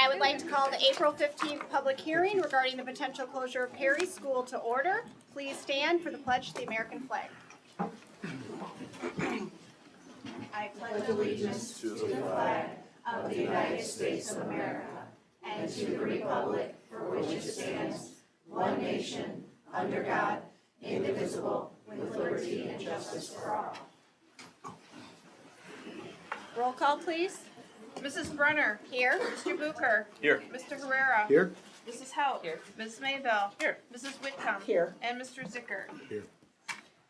I would like to call the April 15th public hearing regarding the potential closure of Perry School to order. Please stand for the pledge to the American flag. I pledge allegiance to the flag of the United States of America and to the republic for which it stands, one nation, under God, indivisible, with liberty and justice for all. Roll call, please. Mrs. Brenner. Here. Mr. Bucher. Here. Mr. Herrera. Here. Mrs. Haut. Here. Ms. Maybell. Here. Mrs. Whitcomb. Here. And Mr. Zickert. Here.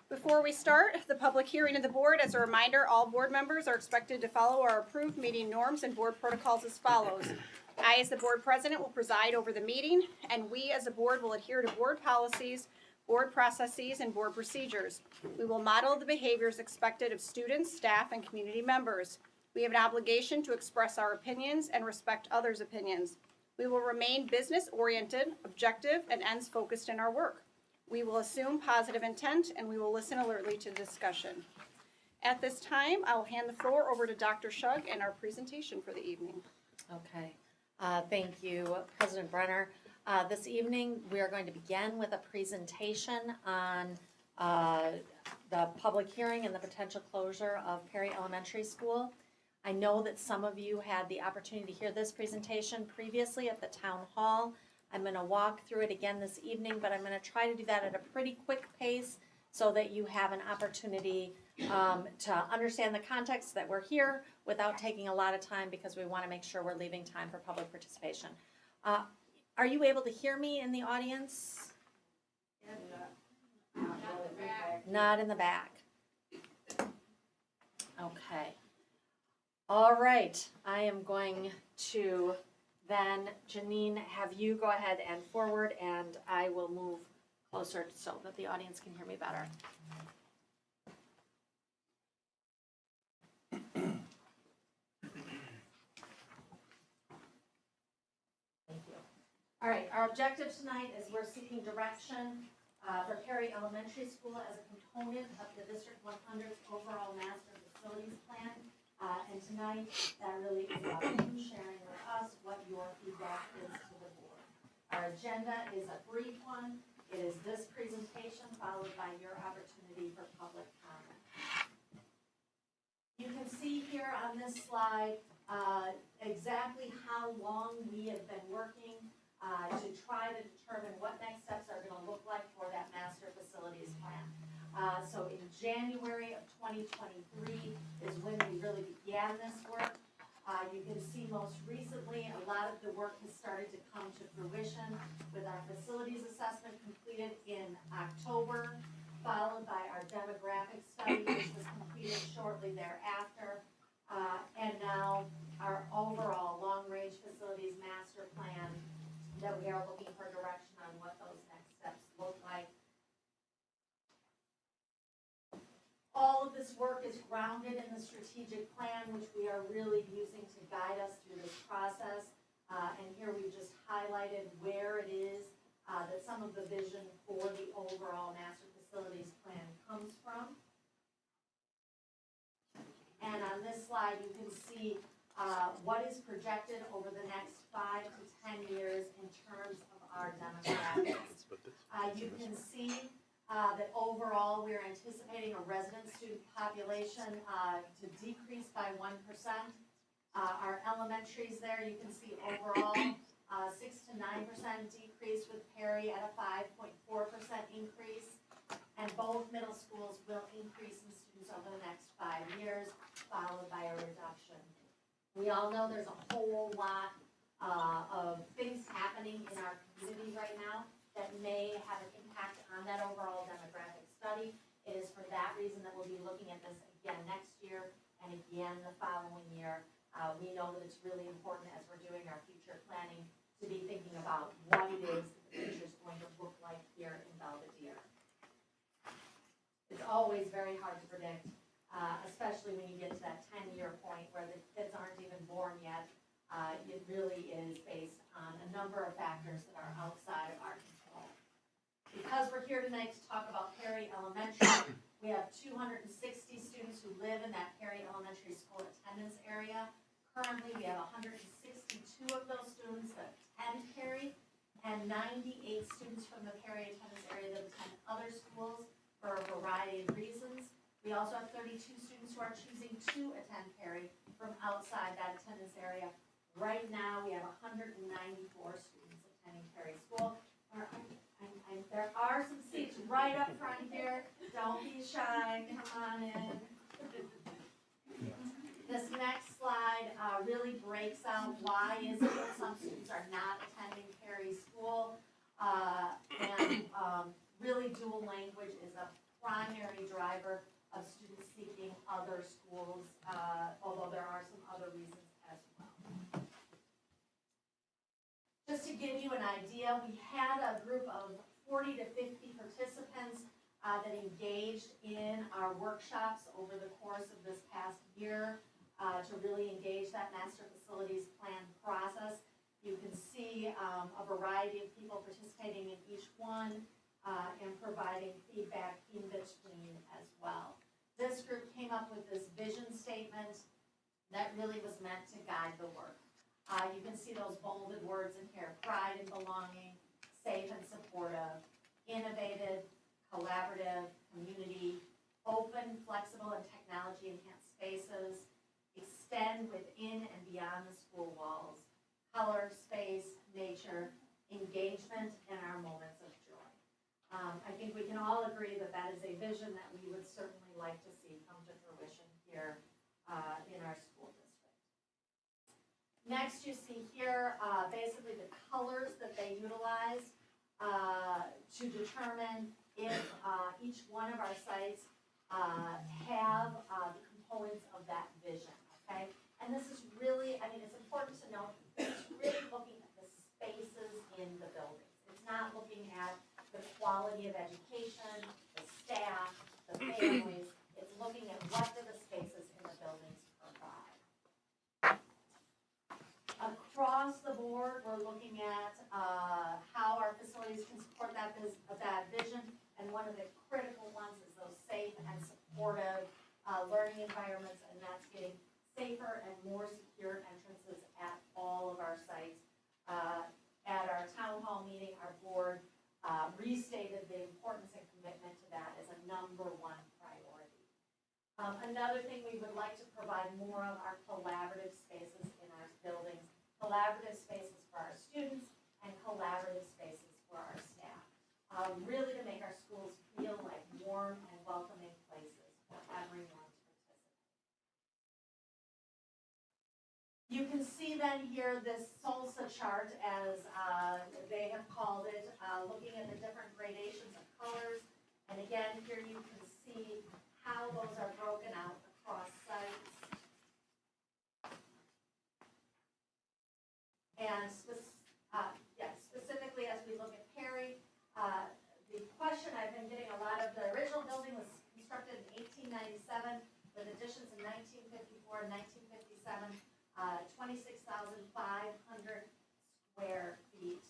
Before we start the public hearing of the board, as a reminder, all board members are expected to follow our approved meeting norms and board protocols as follows. I, as the board president, will preside over the meeting, and we, as a board, will adhere to board policies, board processes, and board procedures. We will model the behaviors expected of students, staff, and community members. We have an obligation to express our opinions and respect others' opinions. We will remain business-oriented, objective, and ends-focused in our work. We will assume positive intent, and we will listen alertly to discussion. At this time, I will hand the floor over to Dr. Shug and our presentation for the evening. Okay, thank you, President Brenner. This evening, we are going to begin with a presentation on the public hearing and the potential closure of Perry Elementary School. I know that some of you had the opportunity to hear this presentation previously at the town hall. I'm going to walk through it again this evening, but I'm going to try to do that at a pretty quick pace so that you have an opportunity to understand the context that we're here without taking a lot of time, because we want to make sure we're leaving time for public participation. Are you able to hear me in the audience? Not in the back. Okay. All right, I am going to then, Janine, have you go ahead and forward, and I will move closer so that the audience can hear me better. Thank you. All right, our objective tonight is we're seeking direction for Perry Elementary School as a component of the District 100's overall master facilities plan. And tonight, that really is about you sharing with us what your feedback is to the board. Our agenda is a brief one. It is this presentation followed by your opportunity for public comment. You can see here on this slide exactly how long we have been working to try to determine what next steps are going to look like for that master facilities plan. So in January of 2023 is when we really began this work. You can see most recently a lot of the work has started to come to fruition with our facilities assessment completed in October, followed by our demographic study, which was completed shortly thereafter. And now our overall long-range facilities master plan that we are looking for direction on what those next steps look like. All of this work is grounded in the strategic plan, which we are really using to guide us through this process. And here we've just highlighted where it is that some of the vision for the overall master facilities plan comes from. And on this slide, you can see what is projected over the next 5 to 10 years in terms of our demographics. You can see that overall we're anticipating a resident student population to decrease by 1%. Our elementaries there, you can see overall 6 to 9% decrease with Perry at a 5.4% increase. And both middle schools will increase in students over the next 5 years, followed by a reduction. We all know there's a whole lot of things happening in our community right now that may have an impact on that overall demographic study. It is for that reason that we'll be looking at this again next year and again the following year. We know that it's really important as we're doing our future planning to be thinking about what it is that the future is going to look like here in Belvedere. It's always very hard to predict, especially when you get to that 10-year point where the kids aren't even born yet. It really is based on a number of factors that are outside of our control. Because we're here tonight to talk about Perry Elementary, we have 260 students who live in that Perry Elementary School attendance area. Currently, we have 162 of those students that attend Perry, and 98 students from the Perry attendance area that attend other schools for a variety of reasons. We also have 32 students who are choosing to attend Perry from outside that attendance area. Right now, we have 194 students attending Perry School. There are some seats right up front here. Don't be shy, come on in. This next slide really breaks out why is it that some students are not attending Perry School. Really dual language is a primary driver of students seeking other schools, although there are some other reasons as well. Just to give you an idea, we had a group of 40 to 50 participants that engaged in our workshops over the course of this past year to really engage that master facilities plan process. You can see a variety of people participating in each one and providing feedback in between as well. This group came up with this vision statement that really was meant to guide the work. You can see those bolded words in here: pride and belonging, safe and supportive, innovative, collaborative, community, open, flexible, and technology-enhanced spaces, extend within and beyond the school walls, color, space, nature, engagement, and our moments of joy. I think we can all agree that that is a vision that we would certainly like to see come to fruition here in our school district. Next, you see here basically the colors that they utilize to determine if each one of our sites have the components of that vision, okay? And this is really, I mean, it's important to note, it's really looking at the spaces in the buildings. It's not looking at the quality of education, the staff, the families. It's looking at what do the spaces in the buildings provide. Across the board, we're looking at how our facilities can support that vision, and one of the critical ones is those safe and supportive learning environments, and that's getting safer and more secure entrances at all of our sites. At our town hall meeting, our board restated the importance and commitment to that as a #1 priority. Another thing we would like to provide more of are collaborative spaces in our buildings, collaborative spaces for our students, and collaborative spaces for our staff. Really to make our schools feel like warm and welcoming places for everyone to participate. You can see then here this SOLSA chart, as they have called it, looking at the different gradations of colors. And again, here you can see how those are broken out across sites. And specifically as we look at Perry, the question I've been getting a lot of, the original building was constructed in 1897 with additions in 1954 and 1957, 26,500 square feet.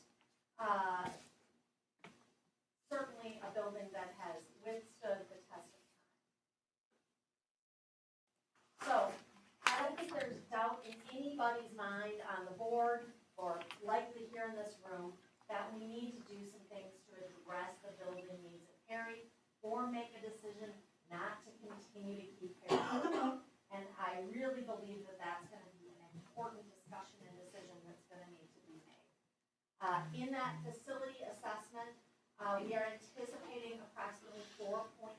Certainly a building that has withstood the test of time. So I don't think there's doubt in anybody's mind on the board or likely here in this room that we need to do some things to address the building needs at Perry or make a decision not to continue to keep Perry open. And I really believe that that's going to be an important discussion and decision that's going to need to be made. In that facility assessment, we are anticipating approximately $4.4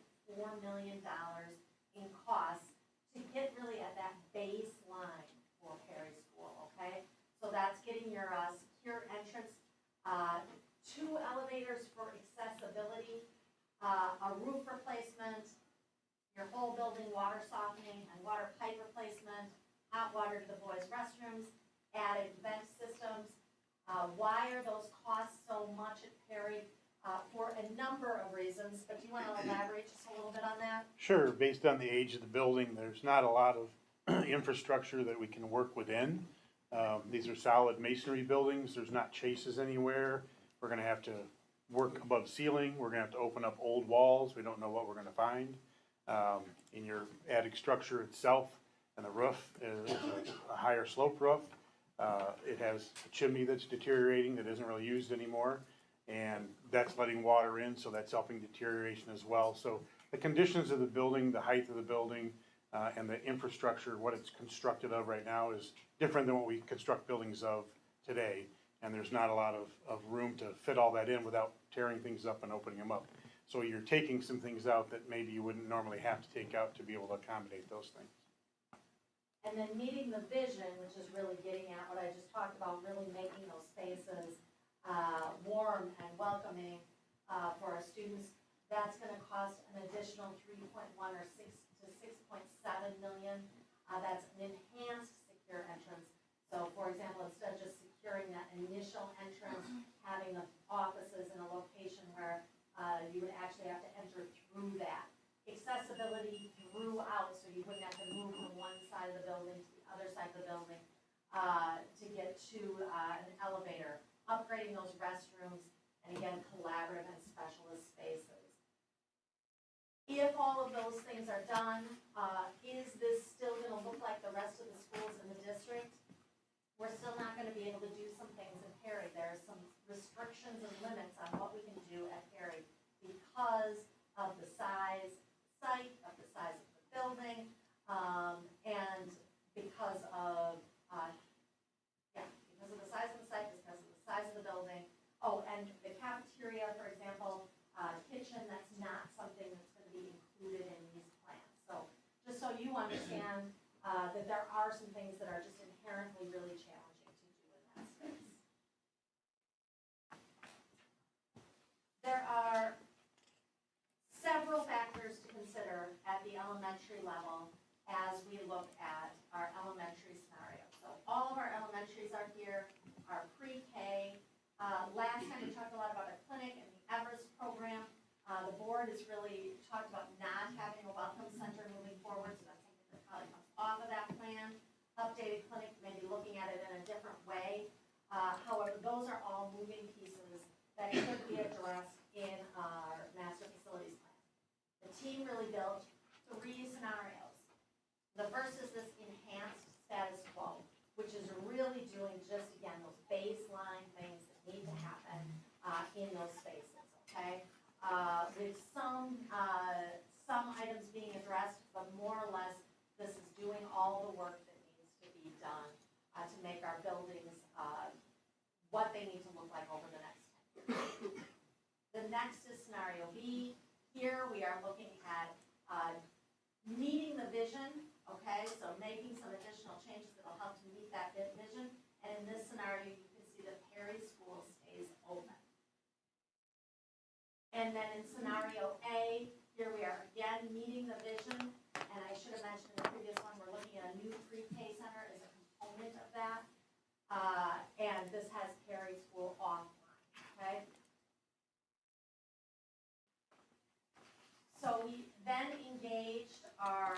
million in costs to get really at that baseline for Perry School, okay? So that's getting your secure entrance, 2 elevators for accessibility, a roof replacement, your whole building water softening and water pipe replacement, hot water to the boys' restrooms, added vent systems. Why are those costs so much at Perry? For a number of reasons, but do you want to elaborate just a little bit on that? Sure, based on the age of the building, there's not a lot of infrastructure that we can work within. These are solid masonry buildings, there's not chases anywhere. We're gonna have to work above ceiling, we're gonna have to open up old walls, we don't know what we're gonna find. In your attic structure itself, and the roof is a higher slope roof. It has a chimney that's deteriorating that isn't really used anymore, and that's letting water in, so that's helping deterioration as well. So the conditions of the building, the height of the building, and the infrastructure, what it's constructed of right now is different than what we construct buildings of today. And there's not a lot of room to fit all that in without tearing things up and opening them up. So you're taking some things out that maybe you wouldn't normally have to take out to be able to accommodate those things. And then meeting the vision, which is really getting at what I just talked about, really making those spaces warm and welcoming for our students. That's gonna cost an additional 3.1 or 6 to 6.7 million. That's an enhanced secure entrance. So for example, instead of just securing that initial entrance, having the offices in a location where you would actually have to enter through that. Accessibility throughout, so you wouldn't have to move from one side of the building to the other side of the building to get to an elevator. Upgrading those restrooms, and again, collaborative and specialist spaces. If all of those things are done, is this still gonna look like the rest of the schools in the district? We're still not gonna be able to do some things in Perry. There are some restrictions and limits on what we can do at Perry because of the size site, of the size of the building, and because of, because of the size of the site, because of the size of the building. Oh, and the cafeteria, for example, kitchen, that's not something that's gonna be included in these plans. So, just so you understand, that there are some things that are just inherently really challenging to do in that space. There are several factors to consider at the elementary level as we look at our elementary scenario. So all of our elementaries are here, our pre-K. Last time we talked a lot about a clinic and the Everest program. The board has really talked about not having a welcome center moving forward, so that's something that probably comes off of that plan. Updated clinic, maybe looking at it in a different way. However, those are all moving pieces that could be addressed in our master facilities plan. The team really built 3 scenarios. The first is this enhanced status quo, which is really doing just, again, those baseline things that need to happen in those spaces, okay? With some items being addressed, but more or less, this is doing all the work that needs to be done to make our buildings what they need to look like over the next 10 years. The next is scenario B. Here we are looking at meeting the vision, okay? So making some additional changes that will help to meet that vision. And in this scenario, you can see that Perry School stays open. And then in scenario A, here we are again meeting the vision. And I should have mentioned in the previous one, we're looking at a new pre-K center as a component of that. And this has Perry School offline, okay? So we then engaged our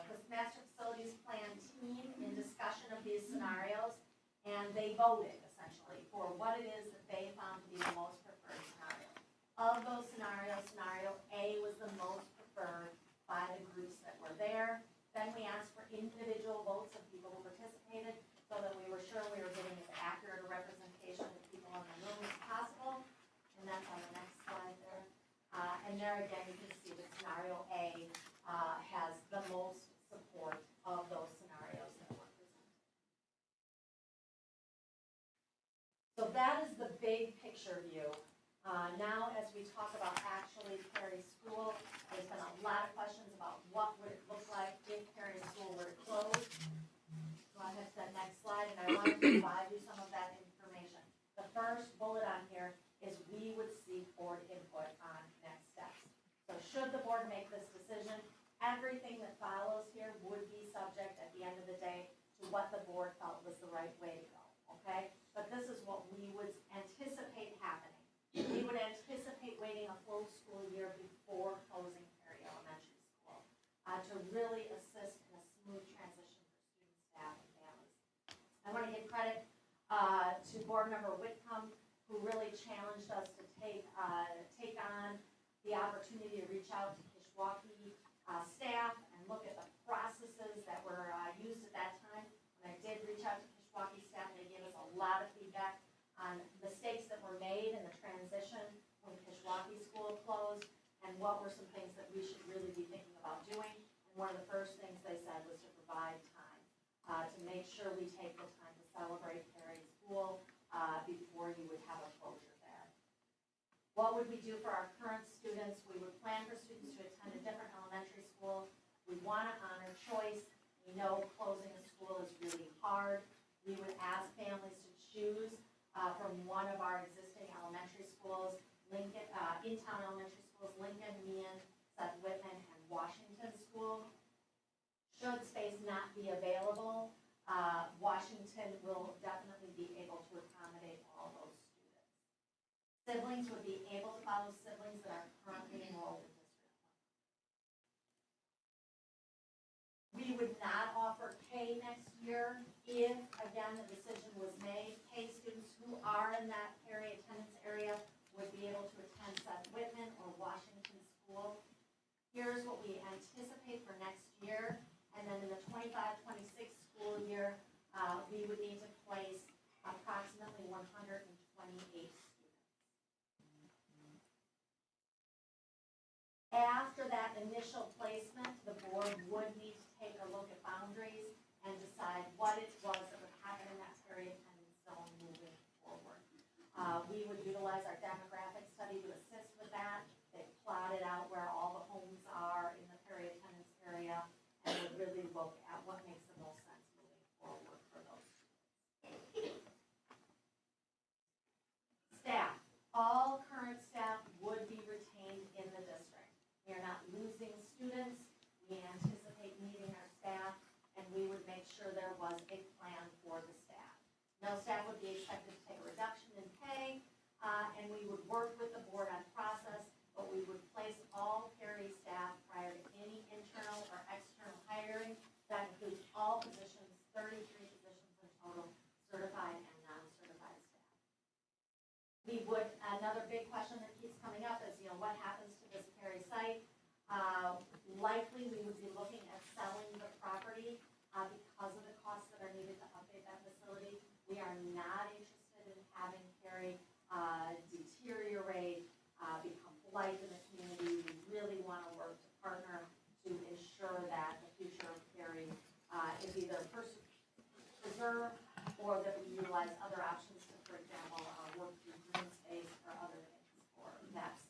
this master facilities plan team in discussion of these scenarios, and they voted essentially for what it is that they found to be the most preferred scenario. Of those scenarios, scenario A was the most preferred by the groups that were there. Then we asked for individual votes of people who participated so that we were sure we were getting as accurate a representation of people in the room as possible. And that's on the next slide there. And there again, you can see that scenario A has the most support of those scenarios that were presented. So that is the big picture view. Now, as we talk about actually Perry School, there's been a lot of questions about what would it look like if Perry School were to close. Go ahead to that next slide, and I want to provide you some of that information. The first bullet on here is we would seek board input on next steps. So should the board make this decision, everything that follows here would be subject at the end of the day to what the board felt was the right way to go, okay? But this is what we would anticipate happening. We would anticipate waiting a full school year before closing Perry Elementary School to really assist in a smooth transition for students, staff, and families. I want to give credit to board member Whitcomb, who really challenged us to take on the opportunity to reach out to Kishwaukee staff and and look at the processes that were used at that time. When I did reach out to Kishwaukee staff, they gave us a lot of feedback on mistakes that were made in the transition when Kishwaukee School closed, and what were some things that we should really be thinking about doing. And one of the first things they said was to provide time, to make sure we take the time to celebrate Perry School before you would have a closure there. What would we do for our current students? We would plan for students to attend a different elementary school. We want to honor choice. We know closing a school is really hard. We would ask families to choose from one of our existing elementary schools, Lincoln, in-town elementary schools, Lincoln, Meehan, Seth Whitman, and Washington School. Should space not be available, Washington will definitely be able to accommodate all those students. Siblings would be able to follow siblings that are currently enrolled in District 1. We would not offer K next year if, again, the decision was made. K students who are in that Perry attendance area would be able to attend Seth Whitman or Washington School. Here's what we anticipate for next year, and then in the 25-26 school year, we would need to place approximately 128 students. After that initial placement, the board would need to take a look at boundaries and decide what it was that would happen in that Perry attendance zone moving forward. We would utilize our demographic study to assist with that. They plotted out where all the homes are in the Perry attendance area and would really look at what makes the most sense moving forward for those students. Staff. All current staff would be retained in the district. We are not losing students. We anticipate needing our staff, and we would make sure there was a plan for the staff. No staff would be expected to take a reduction in pay, and we would work with the board on process, but we would place all Perry staff prior to any internal or external hiring. That includes all positions, 33 positions in total, certified and non-certified staff. We would, another big question that keeps coming up is, what happens to this Perry site? Likely, we would be looking at selling the property because of the costs that are needed to update that facility. We are not interested in having Perry deteriorate, become blight in the community. We really want to work to partner to ensure that the future of Perry is either preserved or that we utilize other options to, for example, work through green space or other things for that site.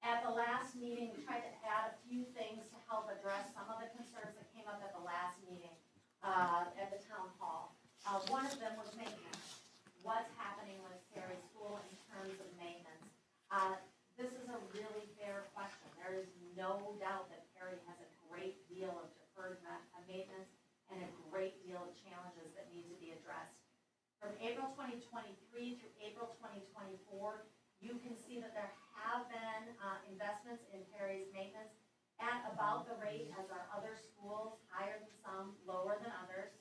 At the last meeting, we tried to add a few things to help address some of the concerns that came up at the last meeting at the town hall. One of them was maintenance. What's happening with Perry School in terms of maintenance? This is a really fair question. There is no doubt that Perry has a great deal of deferred maintenance and a great deal of challenges that need to be addressed. From April 2023 through April 2024, you can see that there have been investments in Perry's maintenance at about the rate as our other schools, higher than some, lower than others.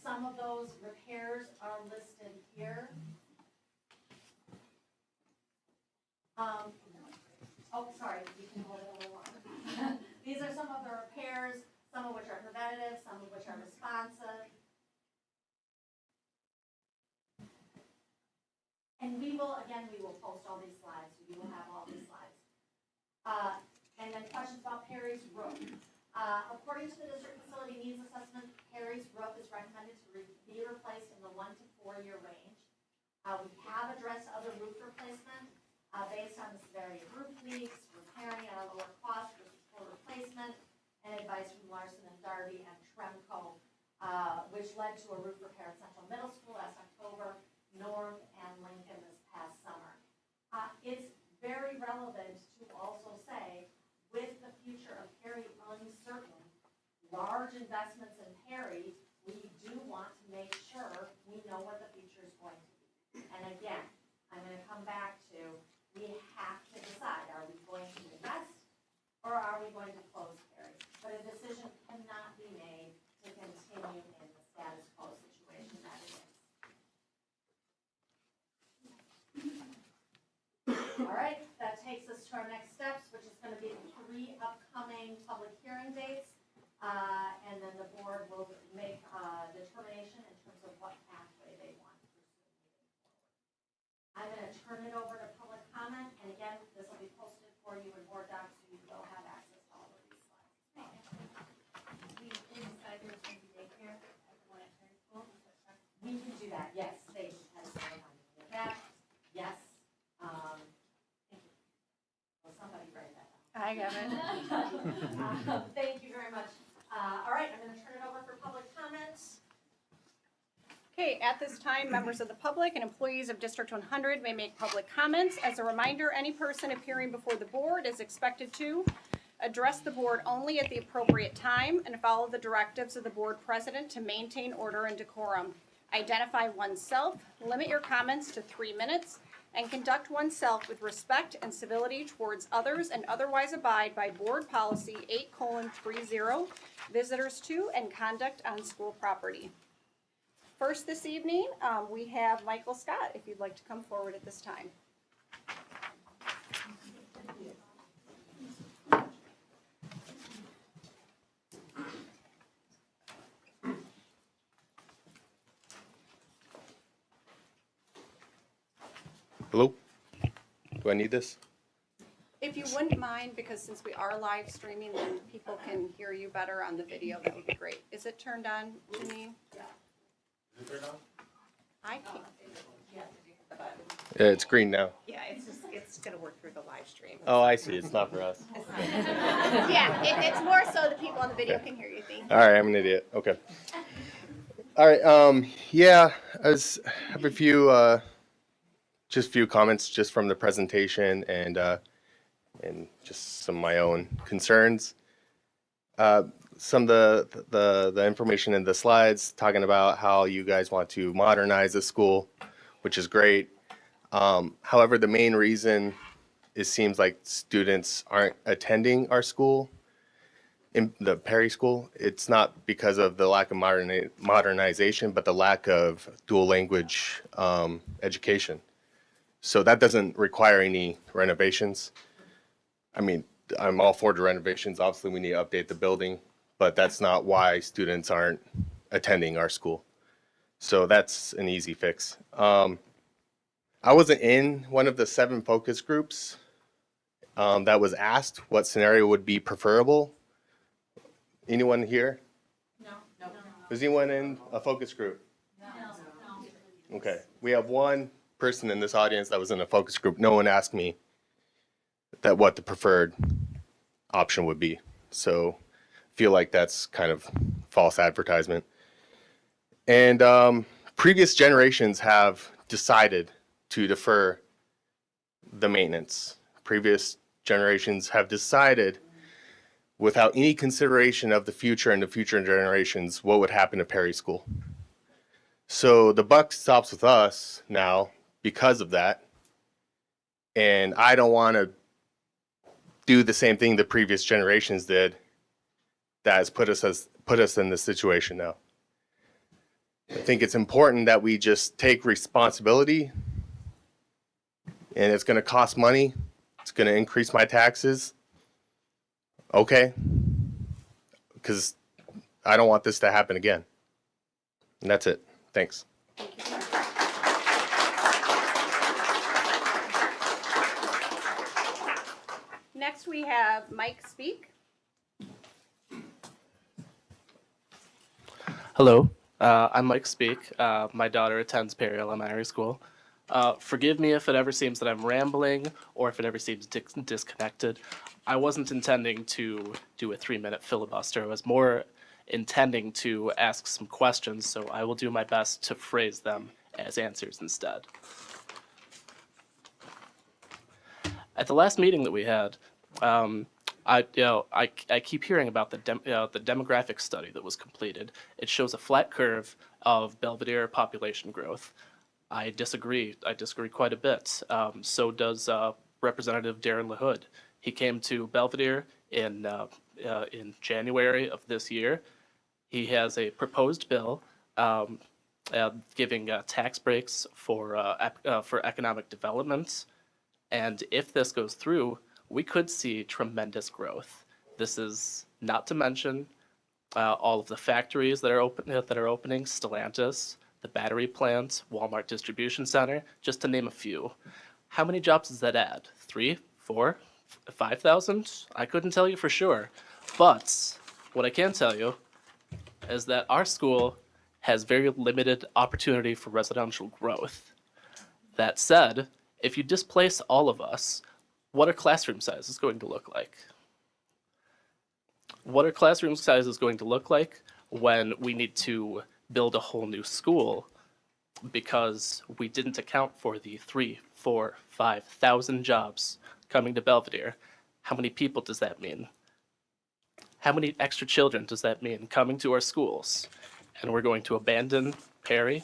Some of those repairs are listed here. Sorry, you can hold it a little longer. These are some of the repairs, some of which are preventative, some of which are responsive. And we will post all these slides, so you will have all these slides. And then questions about Perry's roof. According to the district facility needs assessment, Perry's roof is recommended to be replaced in the 1 to 4 year range. We have addressed other roof replacement based on the severity of roof leaks, repairing at a lower cost versus full replacement, and advice from Larson and Darby and Tremco, which led to a roof repair at Central Middle School last October, North and Lincoln this past summer. It's very relevant to also say, with the future of Perry uncertain, large investments in Perry, we do want to make sure we know what the future is going to be. And again, I'm going to come back to, we have to decide, are we going to invest or are we going to close Perry? But a decision cannot be made to continue in the status quo situation that it is. All right, to our next steps, which is gonna be the 3 upcoming public hearing dates. And then the board will make a determination in terms of what pathway they want to pursue moving forward. I'm gonna turn it over to public comment, and again, this will be posted for you in Board Docs, so you will have access to all of these slides. We decide there's going to be daycare at the one at Perry School. We can do that, yes, they has reminded me of that, yes. Thank you. Will somebody write that down? I got it. Thank you very much. All right, I'm gonna turn it over for public comments. Okay, at this time, members of the public and employees of District 100 may make public comments. As a reminder, any person appearing before the board is expected to address the board only at the appropriate time and follow the directives of the board president to maintain order and decorum. Identify oneself, limit your comments to 3 minutes, and conduct oneself with respect and civility towards others, and otherwise abide by board policy 8:30, visitors to and conduct on school property. First this evening, we have Michael Scott, if you'd like to come forward at this time. Hello? Do I need this? If you wouldn't mind, because since we are live streaming, then people can hear you better on the video, that would be great. Is it turned on, Janine? Is it turned on? I can't. Yeah, it's green now. Yeah, it's gonna work through the live stream. Oh, I see. It's not for us. Yeah, it's more so the people on the video can hear you, thank you. All right, I'm an idiot. Okay. All right. Yeah, I have a few, just a few comments just from the presentation and just some of my own concerns. Some of the information in the slides talking about how you guys want to modernize the school, which is great. However, the main reason it seems like students aren't attending our school, in the Perry School, it's not because of the lack of modernization, but the lack of dual language education. So that doesn't require any renovations. I mean, I'm all for the renovations. Obviously, we need to update the building, but that's not why students aren't attending our school. So that's an easy fix. I wasn't in one of the 7 focus groups that was asked what scenario would be preferable. Anyone here? No. Was anyone in a focus group? No. Okay. We have one person in this audience that was in a focus group. No one asked me that what the preferred option would be. So I feel like that's kind of false advertisement. And previous generations have decided to defer the maintenance. Previous generations have decided without any consideration of the future and the future generations what would happen to Perry School. So the buck stops with us now because of that. And I don't want to do the same thing the previous generations did that has put us in this situation now. I think it's important that we just take responsibility, and it's going to cost money. It's going to increase my taxes. Okay. Because I don't want this to happen again. And that's it. Thanks. Next, we have Mike Speak. Hello, I'm Mike Speak. My daughter attends Perry Elementary School. Forgive me if it ever seems that I'm rambling or if it ever seems disconnected. I wasn't intending to do a 3-minute filibuster. I was more intending to ask some questions, so I will do my best to phrase them as answers instead. At the last meeting that we had, I keep hearing about the demographic study that was completed. It shows a flat curve of Belvedere population growth. I disagree. I disagree quite a bit. So does Representative Darren LaHood. He came to Belvedere in January of this year. He has a proposed bill giving tax breaks for economic development. And if this goes through, we could see tremendous growth. This is not to mention all of the factories that are opening, Stellantis, the battery plant, Walmart distribution center, just to name a few. How many jobs does that add? 3, 4, 5,000? I couldn't tell you for sure. But what I can tell you is that our school has very limited opportunity for residential growth. That said, if you displace all of us, what are classroom sizes going to look like? What are classroom sizes going to look like when we need to build a whole new school because we didn't account for the 3, 4, 5,000 jobs coming to Belvedere? How many people does that mean? How many extra children does that mean coming to our schools? And we're going to abandon Perry?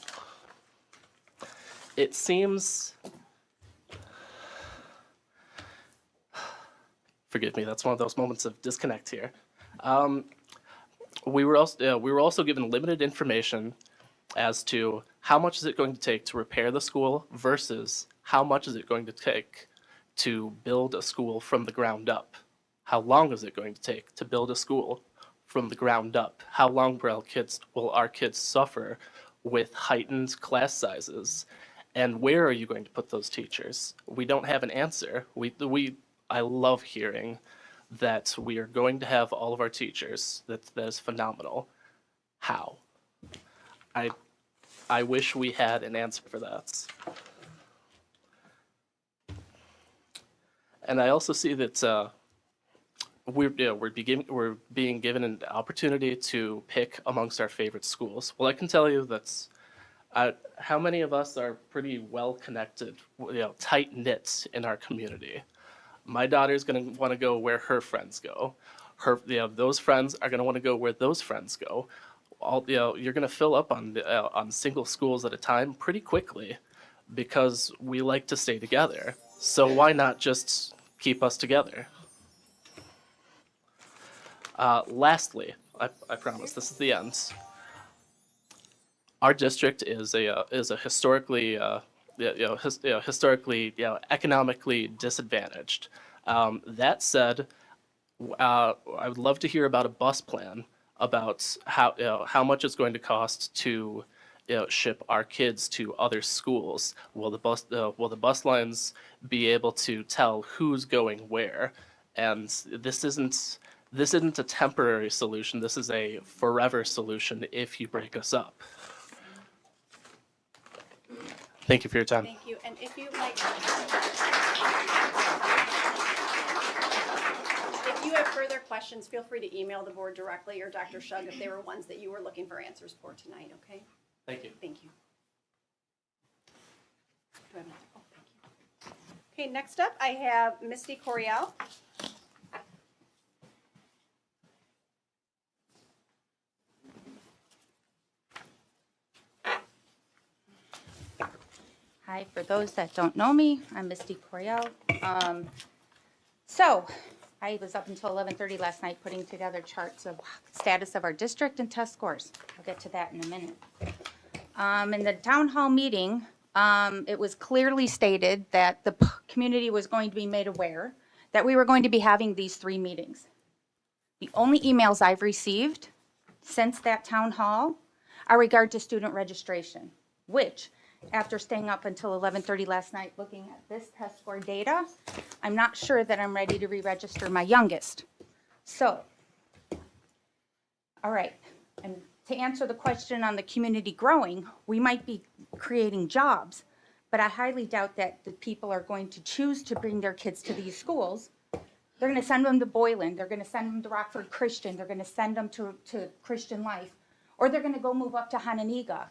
It seems, forgive me, that's one of those moments of disconnect here. We were also given limited information as to how much is it going to take to repair the school versus how much is it going to take to build a school from the ground up. How long is it going to take to build a school from the ground up? How long will our kids suffer with heightened class sizes? And where are you going to put those teachers? We don't have an answer. I love hearing that we are going to have all of our teachers. That is phenomenal. How? I wish we had an answer for that. And I also see that we're being given an opportunity to pick amongst our favorite schools. Well, I can tell you that how many of us are pretty well connected, tight knit in our community. My daughter's going to want to go where her friends go. Those friends are going to want to go where those friends go. You're going to fill up on single schools at a time pretty quickly because we like to stay together. So why not just keep us together? Lastly, I promise this is the end. Our district is a historically economically disadvantaged. That said, I would love to hear about a bus plan about how much it's going to cost to ship our kids to other schools. Will the bus lines be able to tell who's going where? And this isn't a temporary solution. This is a forever solution if you break us up. Thank you for your time. Thank you, and if you like, if you have further questions, feel free to email the board directly or Dr. Shug if they were ones that you were looking for answers for tonight, okay? Thank you. Thank you. Do I have another? Oh, thank you. Okay, next up, I have Misty Coriel. Hi, for those that don't know me, I'm Misty Coriel. So I was up until 11:30 last night putting together charts of status of our district and test scores. I'll get to that in a minute. In the town hall meeting, it was clearly stated that the community was going to be made aware that we were going to be having these 3 meetings. The only emails I've received since that town hall are regard to student registration, which, after staying up until 11:30 last night looking at this test score data, I'm not sure that I'm ready to re-register my youngest. So, all right, and to answer the question on the community growing, we might be creating jobs, but I highly doubt that the people are going to choose to bring their kids to these schools. They're going to send them to Boylan, they're going to send them to Rockford Christian, they're going to send them to Christian Life, or they're going to go move up to Hananiga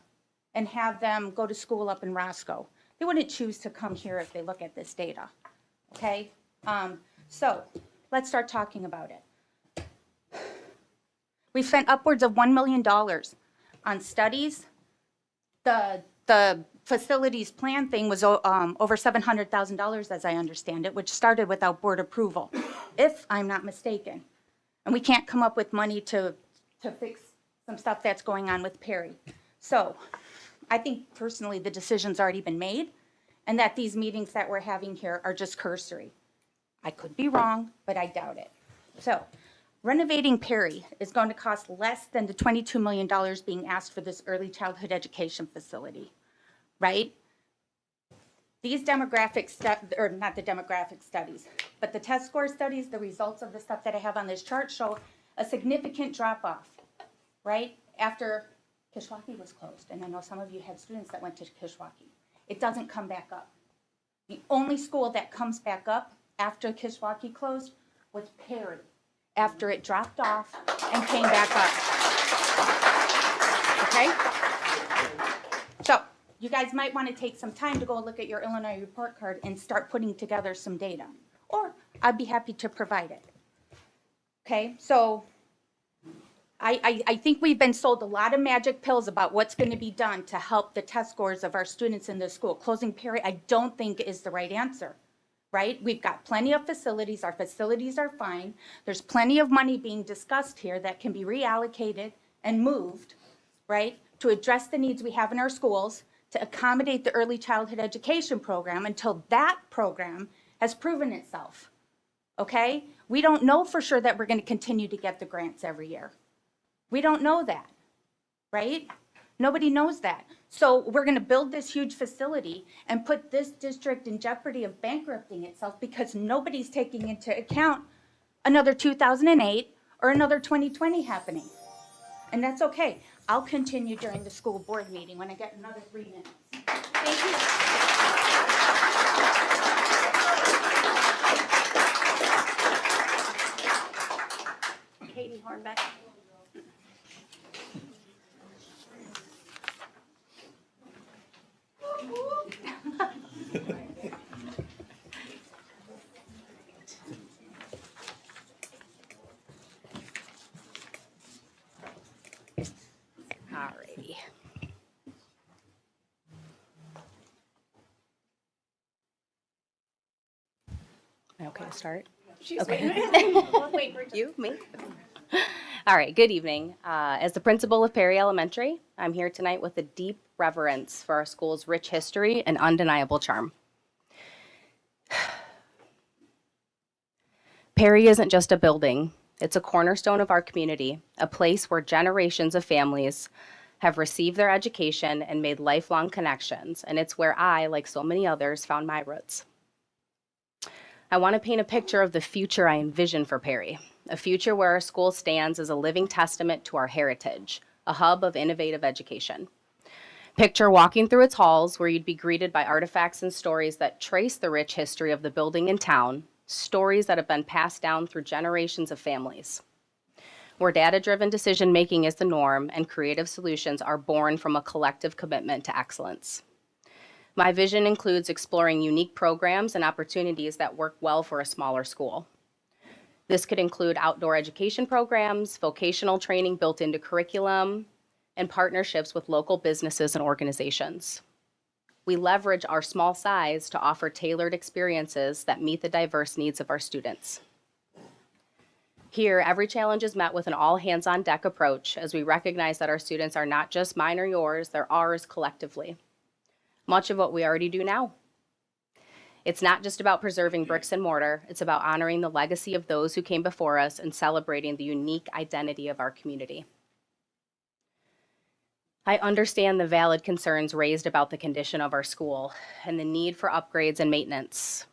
and have them go to school up in Roscoe. They wouldn't choose to come here if they look at this data, okay? So let's start talking about it. We spent upwards of $1 million on studies. The facilities plan thing was over $700,000, as I understand it, which started without board approval, if I'm not mistaken. And we can't come up with money to fix some stuff that's going on with Perry. So I think personally the decision's already been made and that these meetings that we're having here are just cursory. I could be wrong, but I doubt it. So renovating Perry is going to cost less than the $22 million being asked for this early childhood education facility, right? These demographic or not the demographic studies, but the test score studies, the results of the stuff that I have on this chart show a significant drop off, right? After Kishwaukee was closed, and I know some of you had students that went to Kishwaukee. It doesn't come back up. The only school that comes back up after Kishwaukee closed was Perry, after it dropped off and came back up. Okay? So you guys might want to take some time to go look at your Illinois report card and start putting together some data. Or I'd be happy to provide it. Okay, so I think we've been sold a lot of magic pills about what's going to be done to help the test scores of our students in the school. Closing Perry, I don't think is the right answer, right? We've got plenty of facilities. Our facilities are fine. There's plenty of money being discussed here that can be reallocated and moved, right, to address the needs we have in our schools, to accommodate the early childhood education program until that program has proven itself, okay? We don't know for sure that we're going to continue to get the grants every year. We don't know that, right? Nobody knows that. So we're going to build this huge facility and put this district in jeopardy of bankrupting itself because nobody's taking into account another 2008 or another 2020 happening. And that's okay. I'll continue during the school board meeting when I get another 3 minutes. Thank you. Katie Hornbeck. Alrighty. Am I okay to start? She's Okay. waiting. We'll wait for You, me? All right, good evening. As the principal of Perry Elementary, I'm here tonight with a deep reverence for our school's rich history and undeniable charm. Perry isn't just a building. It's a cornerstone of our community, a place where generations of families have received their education and made lifelong connections, and it's where I, like so many others, found my roots. I want to paint a picture of the future I envision for Perry, a future where our school stands as a living testament to our heritage, a hub of innovative education. Picture walking through its halls where you'd be greeted by artifacts and stories that trace the rich history of the building and town, stories that have been passed down through generations of families, where data-driven decision-making is the norm and creative solutions are born from a collective commitment to excellence. My vision includes exploring unique programs and opportunities that work well for a smaller school. This could include outdoor education programs, vocational training built into curriculum, and partnerships with local businesses and organizations. We leverage our small size to offer tailored experiences that meet the diverse needs of our students. Here, every challenge is met with an all-hands-on-deck approach as we recognize that our students are not just mine or yours, they're ours collectively. Much of what we already do now. It's not just about preserving bricks and mortar, it's about honoring the legacy of those who came before us and celebrating the unique identity of our community. I understand the valid concerns raised about the condition of our school and the need for upgrades and maintenance.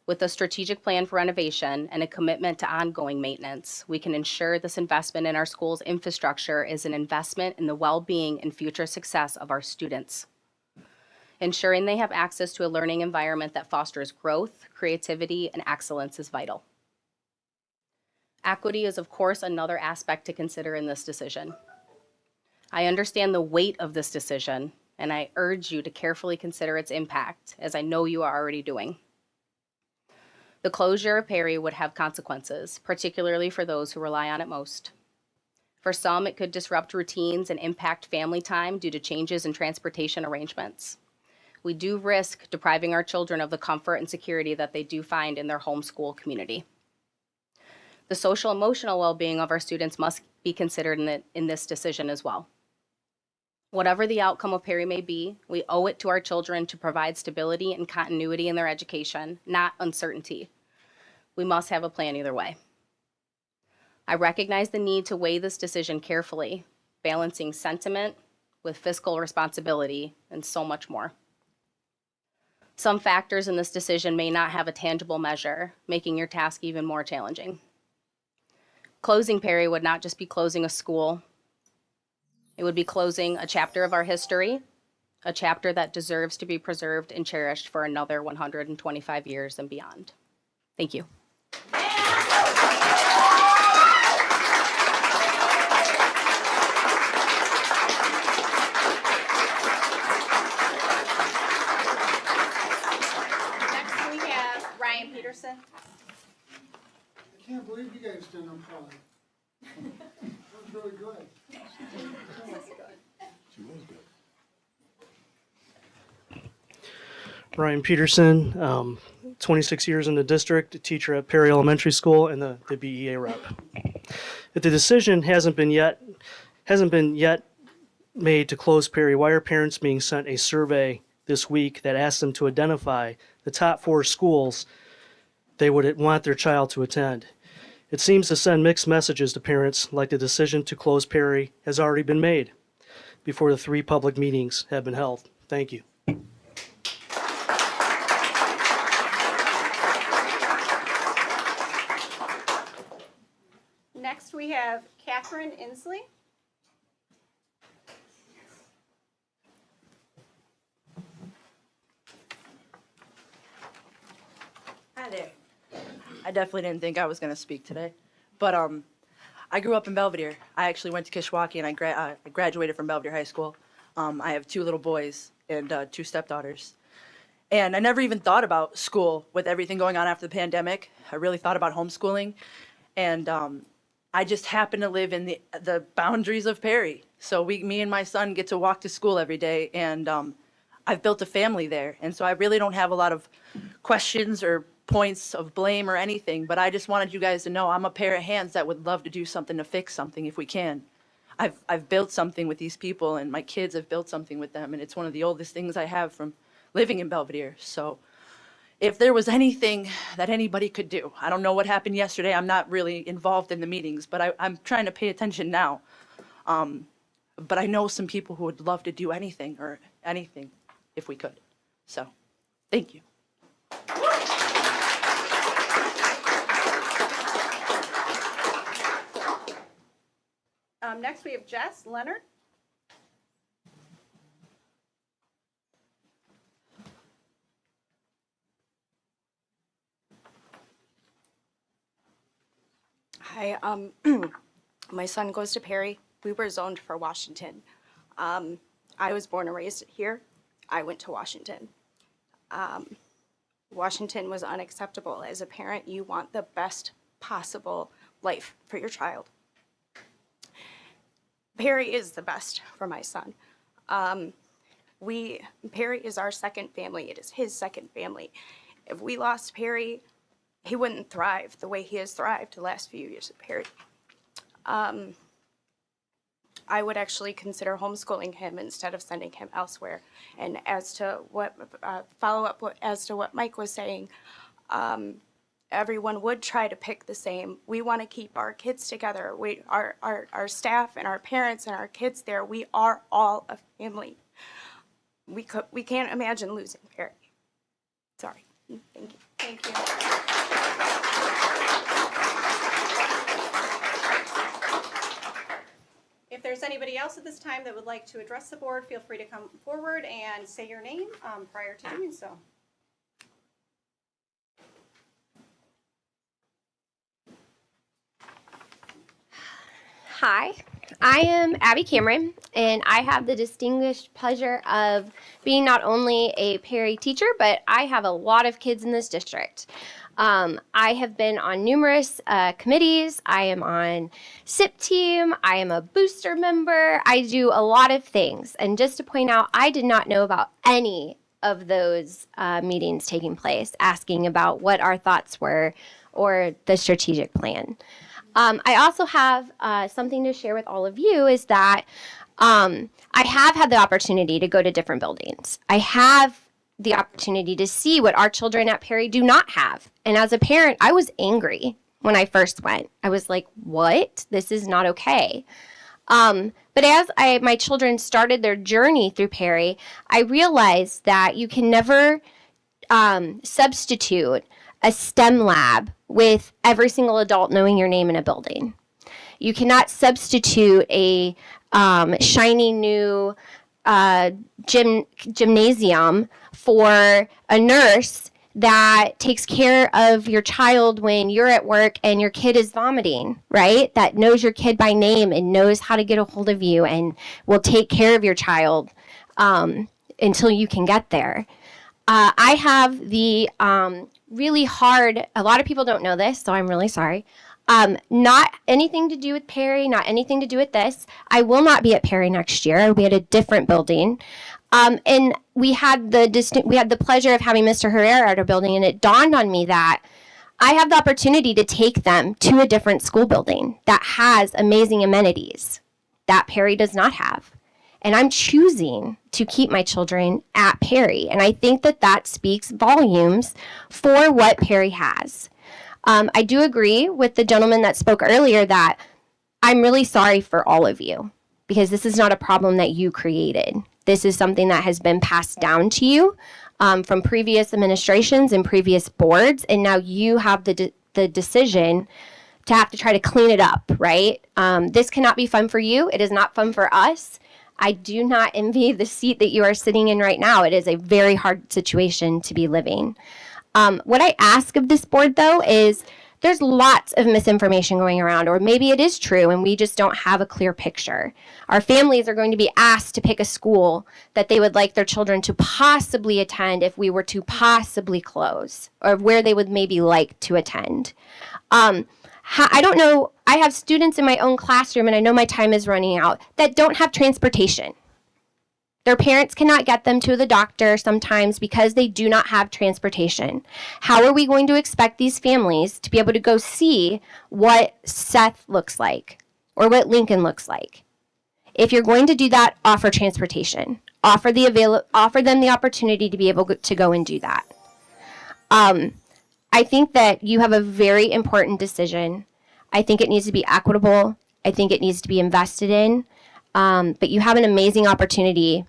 With a strategic plan for renovation and a commitment to ongoing maintenance, we can ensure this investment in our school's infrastructure is an investment in the well-being and future success of our students. Ensuring they have access to a learning environment that fosters growth, creativity, and excellence is vital. Equity is, of course, another aspect to consider in this decision. I understand the weight of this decision, and I urge you to carefully consider its impact, as I know you are already doing. The closure of Perry would have consequences, particularly for those who rely on it most. For some, it could disrupt routines and impact family time due to changes in transportation arrangements. We do risk depriving our children of the comfort and security that they do find in their homeschool community. The social emotional well-being of our students must be considered in this decision as well. Whatever the outcome of Perry may be, we owe it to our children to provide stability and continuity in their education, not uncertainty. we must have a plan either way. I recognize the need to weigh this decision carefully, balancing sentiment with fiscal responsibility and so much more. Some factors in this decision may not have a tangible measure, making your task even more challenging. Closing Perry would not just be closing a school, it would be closing a chapter of our history, a chapter that deserves to be preserved and cherished for another 125 years and beyond. Thank you. Next, we have Ryan Peterson. I can't believe you guys didn't apply. That was really good. Ryan Peterson, 26 years in the district, a teacher at Perry Elementary School, and the BEA rep. If the decision hasn't been yet made to close Perry, why are parents being sent a survey this week that asks them to identify the top 4 schools they would want their child to attend? It seems to send mixed messages to parents, like the decision to close Perry has already been made before the 3 public meetings have been held. Thank you. Next, we have Catherine Inslee. Hi there. I definitely didn't think I was going to speak today, but I grew up in Belvedere. I actually went to Kishwaukee, and I graduated from Belvedere High School. I have 2 little boys and 2 stepdaughters. And I never even thought about school with everything going on after the pandemic. I really thought about homeschooling, and I just happen to live in the boundaries of Perry. So me and my son get to walk to school every day, and I've built a family there. And so I really don't have a lot of questions or points of blame or anything, but I just wanted you guys to know I'm a pair of hands that would love to do something to fix something if we can. I've built something with these people, and my kids have built something with them, and it's one of the oldest things I have from living in Belvedere. So if there was anything that anybody could do, I don't know what happened yesterday. I'm not really involved in the meetings, but I'm trying to pay attention now. But I know some people who would love to do anything if we could. So, thank you. Next, we have Jess Leonard. Hi, my son goes to Perry. We were zoned for Washington. I was born and raised here. I went to Washington. Washington was unacceptable. As a parent, you want the best possible life for your child. Perry is the best for my son. Perry is our second family. It is his second family. If we lost Perry, he wouldn't thrive the way he has thrived the last few years at Perry. I would actually consider homeschooling him instead of sending him elsewhere. And as to what, as to what Mike was saying, everyone would try to pick the same. We want to keep our kids together. Our staff and our parents and our kids there, we are all a family. We can't imagine losing Perry. Sorry. Thank you. Thank you. If there's anybody else at this time that would like to address the board, feel free to come forward and say your name prior to doing so. Hi, I am Abby Cameron, and I have the distinguished pleasure of being not only a Perry teacher, but I have a lot of kids in this district. I have been on numerous committees. I am on SIP team. I am a booster member. I do a lot of things. And just to point out, I did not know about any of those meetings taking place, asking about what our thoughts were or the strategic plan. I also have something to share with all of you is that I have had the opportunity to go to different buildings. I have the opportunity to see what our children at Perry do not have. And as a parent, I was angry when I first went. I was like, what? This is not okay. But as my children started their journey through Perry, I realized that you can never substitute a STEM lab with every single adult knowing your name in a building. You cannot substitute a shiny new gymnasium for a nurse that takes care of your child when you're at work and your kid is vomiting, right? That knows your kid by name and knows how to get a hold of you and will take care of your child until you can get there. I have the really hard, a lot of people don't know this, so I'm really sorry. Not anything to do with Perry, not anything to do with this. I will not be at Perry next year. I'll be at a different building. And we had the pleasure of having Mr. Herrera at our building, and it dawned on me that I have the opportunity to take them to a different school building that has amazing amenities that Perry does not have. And I'm choosing to keep my children at Perry. And I think that that speaks volumes for what Perry has. I do agree with the gentleman that spoke earlier that I'm really sorry for all of you, because this is not a problem that you created. This is something that has been passed down to you from previous administrations and previous boards, and now you have the decision to have to try to clean it up, right? This cannot be fun for you. It is not fun for us. I do not envy the seat that you are sitting in right now. It is a very hard situation to be living. What I ask of this board, though, is there's lots of misinformation going around, or maybe it is true and we just don't have a clear picture. Our families are going to be asked to pick a school that they would like their children to possibly attend if we were to possibly close, or where they would maybe like to attend. I don't know, I have students in my own classroom, and I know my time is running out, that don't have transportation. Their parents cannot get them to the doctor sometimes because they do not have transportation. How are we going to expect these families to be able to go see what Seth looks like or what Lincoln looks like? If you're going to do that, offer transportation. Offer them the opportunity to be able to go and do that. I think that you have a very important decision. I think it needs to be equitable. I think it needs to be invested in. But you have an amazing opportunity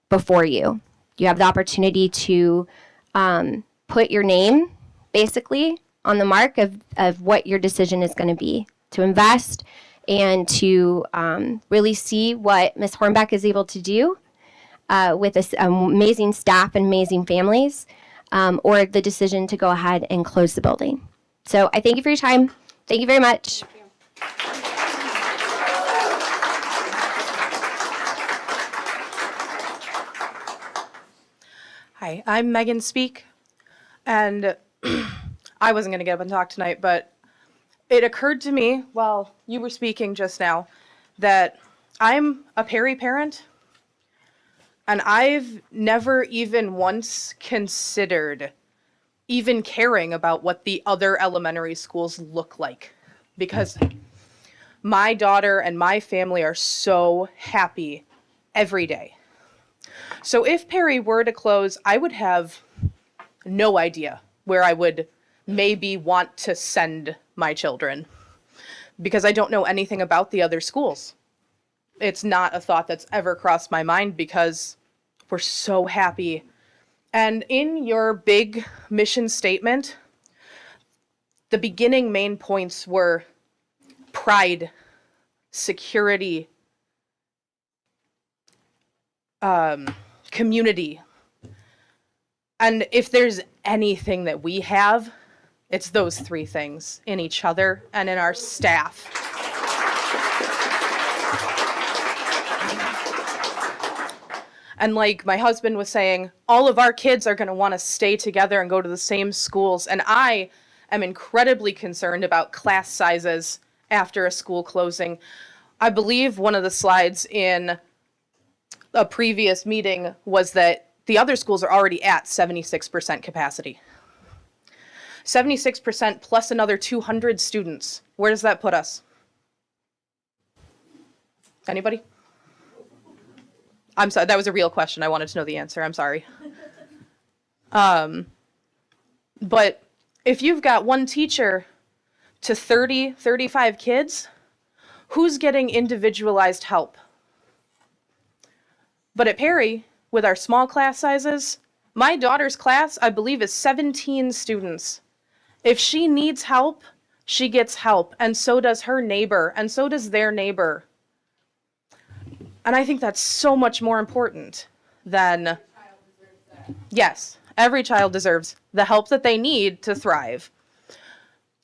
before you. You have the opportunity to put your name, basically, on the mark of what your decision is going to be. To invest and to really see what Ms. Hornbeck is able to do with this amazing staff and amazing families, or the decision to go ahead and close the building. So I thank you for your time. Thank you very much. Hi, I'm Megan Speak, and I wasn't going to get up and talk tonight, but it occurred to me while you were speaking just now that I'm a Perry parent, and I've never even once considered even caring about what the other elementary schools look like, because my daughter and my family are so happy every day. So if Perry were to close, I would have no idea where I would maybe want to send my children, because I don't know anything about the other schools. It's not a thought that's ever crossed my mind because we're so happy. And in your big mission statement, the beginning main points were pride, security, community. And if there's anything that we have, it's those three things in each other and in our staff. And like my husband was saying, all of our kids are going to want to stay together and go to the same schools. And I am incredibly concerned about class sizes after a school closing. I believe one of the slides in a previous meeting was that the other schools are already at 76% capacity. 76% plus another 200 students. Where does that put us? Anybody? I'm sorry, that was a real question. I wanted to know the answer. I'm sorry. But if you've got one teacher to 30, 35 kids, who's getting individualized help? But at Perry, with our small class sizes, my daughter's class, I believe, is 17 students. If she needs help, she gets help, and so does her neighbor, and so does their neighbor. And I think that's so much more important than, yes, every child deserves the help that they need to thrive.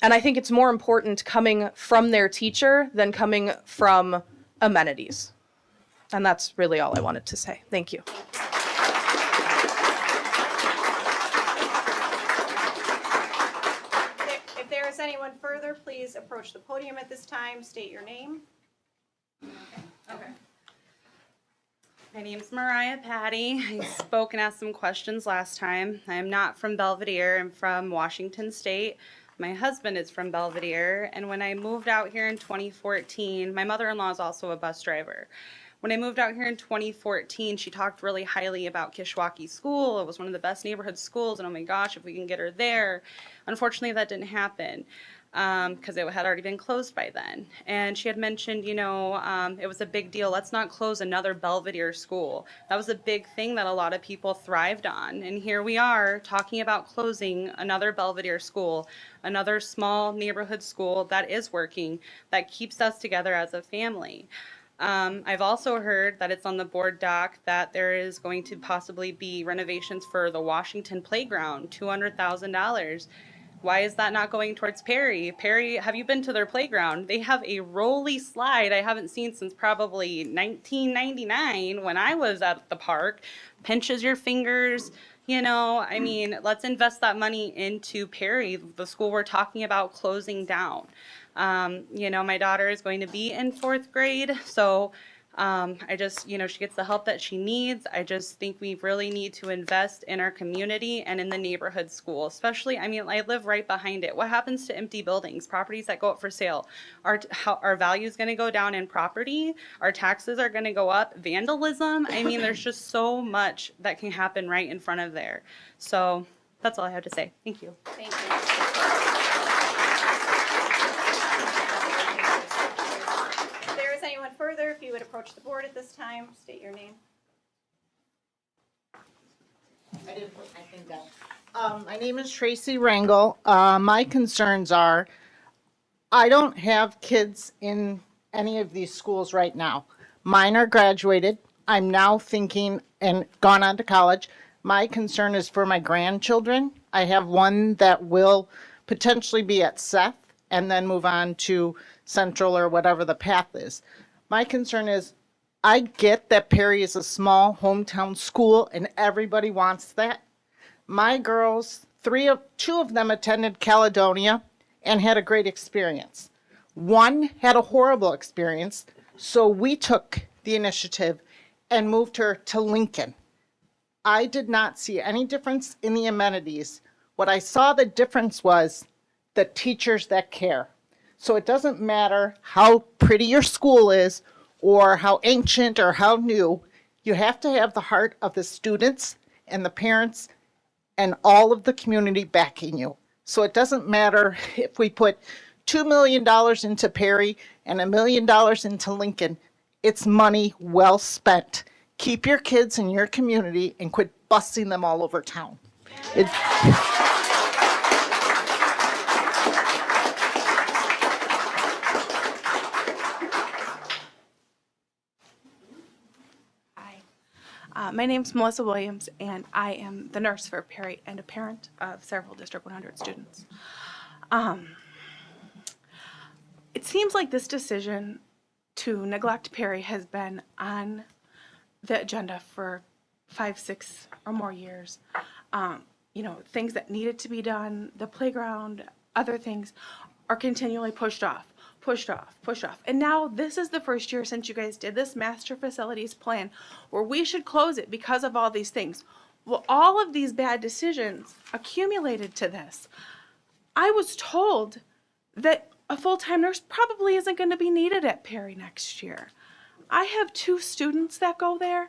And I think it's more important coming from their teacher than coming from amenities. And that's really all I wanted to say. Thank you. If there is anyone further, please approach the podium at this time, state your name. Okay. My name's Mariah Patty. I spoke and asked some questions last time. I am not from Belvedere. I'm from Washington State. My husband is from Belvedere, and when I moved out here in 2014, my mother-in-law is also a bus driver. When I moved out here in 2014, she talked really highly about Kishwaukee School. It was one of the best neighborhood schools, and oh my gosh, if we can get her there. Unfortunately, that didn't happen because it had already been closed by then. And she had mentioned, you know, it was a big deal. Let's not close another Belvedere school. That was a big thing that a lot of people thrived on. And here we are talking about closing another Belvedere school, another small neighborhood school that is working, that keeps us together as a family. I've also heard that it's on the board doc that there is going to possibly be renovations for the Washington playground, $200,000. Why is that not going towards Perry? Perry, have you been to their playground? They have a rolly slide I haven't seen since probably 1999 when I was at the park. Pinches your fingers. You know, I mean, let's invest that money into Perry, the school we're talking about closing down. You know, my daughter is going to be in 4th grade, so I just, you know, she gets the help that she needs. I just think we really need to invest in our community and in the neighborhood school, especially, I mean, I live right behind it. What happens to empty buildings, properties that go up for sale? Our value is going to go down in property. Our taxes are going to go up. Vandalism. I mean, there's just so much that can happen right in front of there. So that's all I have to say. Thank you. Thank you. If there is anyone further, if you would approach the board at this time, state your name. I didn't put my thing down. My name is Tracy Rangel. My concerns are, I don't have kids in any of these schools right now. Mine are graduated. I'm now thinking and gone on to college. My concern is for my grandchildren. I have one that will potentially be at Seth and then move on to Central or whatever the path is. My concern is, I get that Perry is a small hometown school and everybody wants that. My girls, two of them attended Caledonia and had a great experience. One had a horrible experience, so we took the initiative and moved her to Lincoln. I did not see any difference in the amenities. What I saw the difference was the teachers that care. So it doesn't matter how pretty your school is or how ancient or how new, you have to have the heart of the students and the parents and all of the community backing you. So it doesn't matter if we put $2 million into Perry and $1 million into Lincoln, it's money well spent. Keep your kids in your community and quit busing them all over town. My name's Melissa Williams, and I am the nurse for Perry and a parent of several District 100 students. It seems like this decision to neglect Perry has been on the agenda for 5, 6 or more years. You know, things that needed to be done, the playground, other things are continually pushed off. And now this is the first year since you guys did this master facilities plan where we should close it because of all these things. Well, all of these bad decisions accumulated to this. I was told that a full-time nurse probably isn't going to be needed at Perry next year. I have 2 students that go there,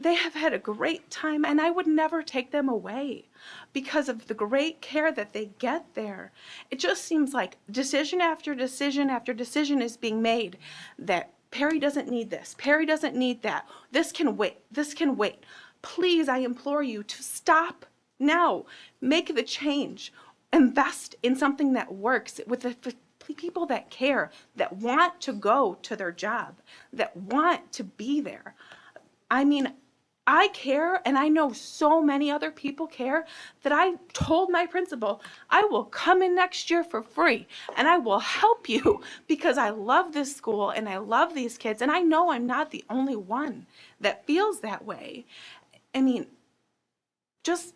they have had a great time, and I would never take them away because of the great care that they get there. It just seems like decision after decision after decision is being made that Perry doesn't need this, Perry doesn't need that, this can wait, this can wait. Please, I implore you to stop now, make the change, invest in something that works with the people that care, that want to go to their job, that want to be there. I mean, I care, and I know so many other people care, that I told my principal, I will come in next year for free, and I will help you because I love this school and I love these kids, and I know I'm not the only one that feels that way. I mean, just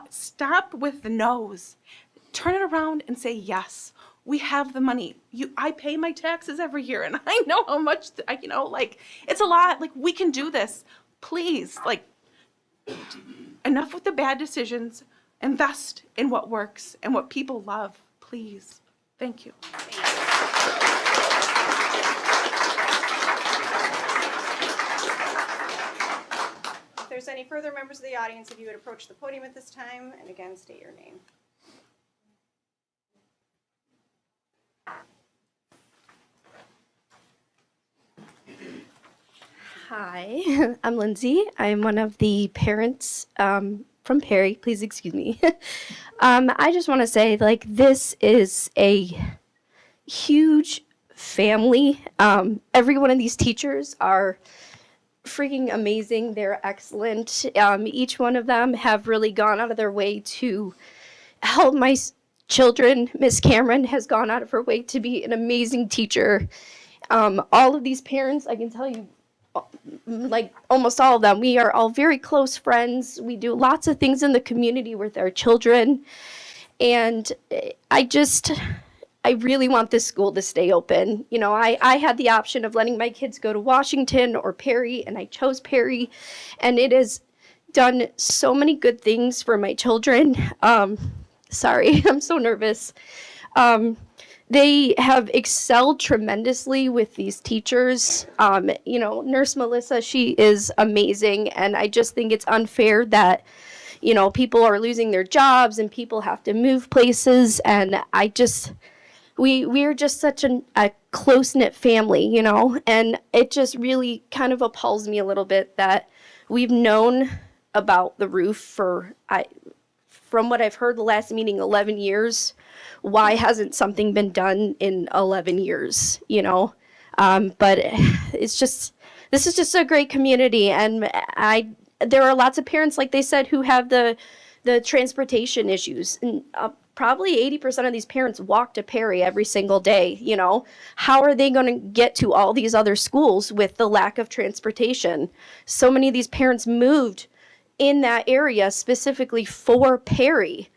stop with the no's. Turn it around and say yes. We have the money. I pay my taxes every year, and I know how much, it's a lot. Like, we can do this. Please, enough with the bad decisions. Invest in what works and what people love. Please. Thank you. If there's any further members of the audience, if you would approach the podium at this time, and again, state your name. Hi, I'm Lindsay. I'm one of the parents from Perry. Please excuse me. I just want to say, this is a huge family. Every one of these teachers are freaking amazing. They're excellent. Each one of them have really gone out of their way to help my children. Miss Cameron has gone out of her way to be an amazing teacher. All of these parents, I can tell you, almost all of them, we are all very close friends. We do lots of things in the community with our children. And I really want this school to stay open. You know, I had the option of letting my kids go to Washington or Perry, and I chose Perry. And it has done so many good things for my children. Sorry, I'm so nervous. They have excelled tremendously with these teachers. Nurse Melissa, she is amazing. And I just think it's unfair that, people are losing their jobs and people have to move places. And we're just such a close-knit family, and it just really kind of appalls me a little bit that we've known about the roof from what I've heard the last meeting, 11 years. Why hasn't something been done in 11 years, But this is just a great community. And there are lots of parents, like they said, who have the transportation issues. And probably 80% of these parents walk to Perry every single day, How are they going to get to all these other schools with the lack of transportation? So many of these parents moved in that area specifically for Perry,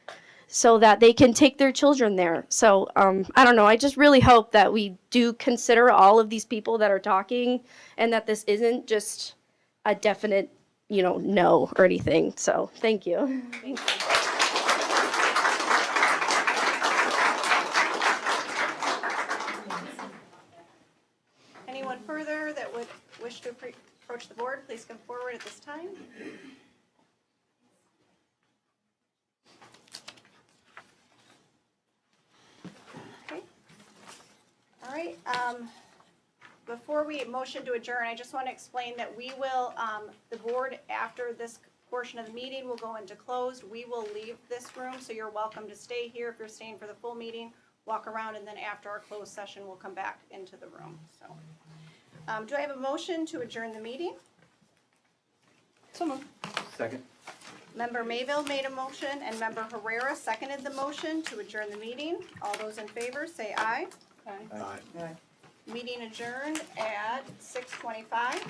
so that they can take their children there. So I don't know, I just really hope that we do consider all of these people that are talking, and that this isn't just a definite, no or anything. So thank you. Thank you. Anyone further that would wish to approach the board, please come forward at this time. All right, before we motion to adjourn, I just want to explain that we will, the board, after this portion of the meeting, will go into closed. We will leave this room, so you're welcome to stay here if you're staying for the full meeting, walk around, and then after our closed session, we'll come back into the room. So, do I have a motion to adjourn the meeting? So moved. Second. Member Mayville made a motion, and Member Herrera seconded the motion to adjourn the meeting. All those in favor, say aye. Aye. Meeting adjourned at 6:25.